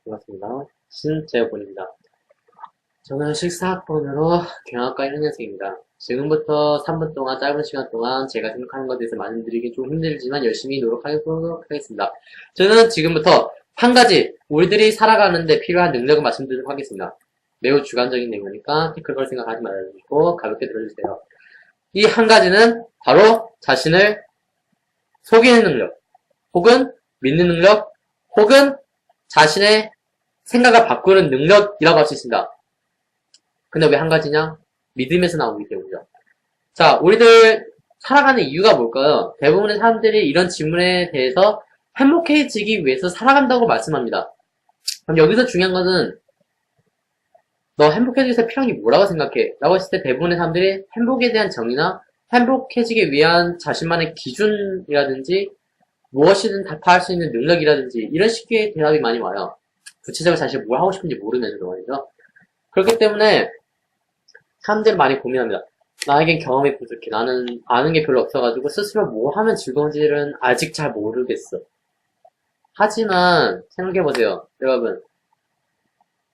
반갑습니다. 신재곤입니다. 저는 식사학번으로 경영학과 1년생입니다. 지금부터 3분 동안 짧은 시간 동안 제가 생각하는 것에 대해서 말씀드리기 좀 힘들지만 열심히 노력하도록 하겠습니다. 저는 지금부터 한 가지 우리들이 살아가는데 필요한 능력을 말씀드리도록 하겠습니다. 매우 주관적인 내용이니까 그걸 생각하지 말고 가볍게 들어주세요. 이 한 가지는 바로 자신을 속이는 능력, 혹은 믿는 능력, 혹은 자신의 생각을 바꾸는 능력이라고 할 수 있습니다. 근데 왜 한 가지냐? 믿음에서 나오기 때문이죠. 자, 우리들 살아가는 이유가 뭘까요? 대부분의 사람들이 이런 질문에 대해서 행복해지기 위해서 살아간다고 말씀합니다. 그럼 여기서 중요한 것은 너 행복해지기 위해서 필요한 게 뭐라고 생각해? 라고 했을 때 대부분의 사람들이 행복에 대한 정의나 행복해지기 위한 자신만의 기준이라든지 무엇이든 답할 수 있는 능력이라든지 이런 식의 대답이 많이 와요. 구체적으로 사실 뭘 하고 싶은지 모르면서도 말이죠. 그렇기 때문에 사람들이 많이 고민합니다. 나에겐 경험이 부족해. 나는 아는 게 별로 없어가지고 스스로 뭐 하면 즐거운지는 아직 잘 모르겠어. 하지만 생각해보세요. 여러분,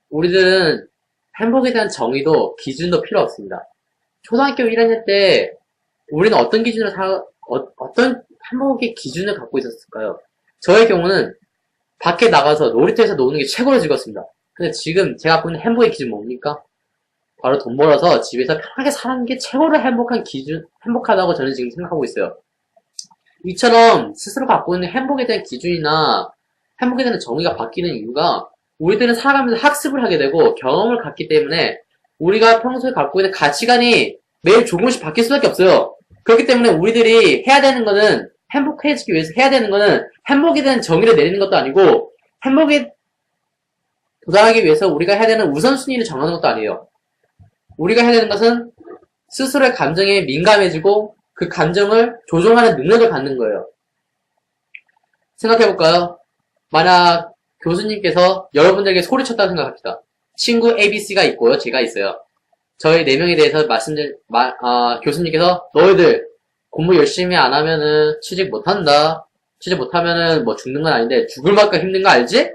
우리들은 행복에 대한 정의도 기준도 필요 없습니다. 초등학교 1학년 때 우리는 어떤 기준으로 어떤 행복의 기준을 갖고 있었을까요? 저의 경우는 밖에 나가서 놀이터에서 노는 게 최고로 즐겁습니다. 근데 지금 제가 갖고 있는 행복의 기준 뭡니까? 바로 돈 벌어서 집에서 편하게 사는 게 최고로 행복하다고 저는 지금 생각하고 있어요. 이처럼 스스로 갖고 있는 행복에 대한 기준이나 행복에 대한 정의가 바뀌는 이유가 우리들은 살아가면서 학습을 하게 되고 경험을 갖기 때문에 우리가 평소에 갖고 있는 가치관이 매일 조금씩 바뀔 수밖에 없어요. 그렇기 때문에 우리들이 해야 되는 거는 행복해지기 위해서 해야 되는 거는 행복에 대한 정의를 내리는 것도 아니고 행복에 도달하기 위해서 우리가 해야 되는 우선순위를 정하는 것도 아니에요. 우리가 해야 되는 것은 스스로의 감정에 민감해지고 그 감정을 조종하는 능력을 갖는 거예요. 생각해볼까요? 만약 교수님께서 여러분들에게 소리쳤다고 생각합시다. 친구 ABC가 있고요. 제가 있어요. 저희 4명에 대해서 교수님께서 너희들 공부 열심히 안 하면은 취직 못한다. 취직 못하면은 뭐 죽는 건 아닌데 죽을 만큼 힘든 거 알지?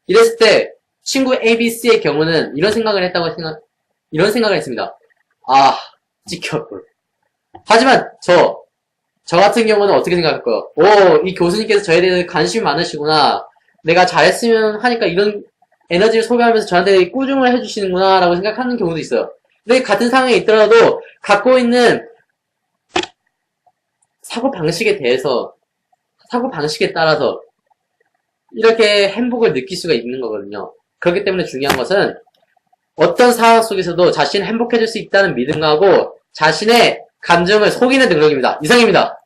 이랬을 때 친구 ABC의 경우는 이런 생각을 했습니다. 아, 찍혔군. 하지만 저 같은 경우는 어떻게 생각할까요? 오, 이 교수님께서 저에 대해 관심이 많으시구나. 내가 잘했으면 하니까 이런 에너지를 소비하면서 저한테 꾸중을 해주시는구나 라고 생각하는 경우도 있어요. 근데 같은 상황에 있더라도 갖고 있는 사고방식에 따라서 이렇게 행복을 느낄 수가 있는 거거든요. 그렇기 때문에 중요한 것은 어떤 상황 속에서도 자신이 행복해질 수 있다는 믿음하고 자신의 감정을 속이는 능력입니다. 이상입니다.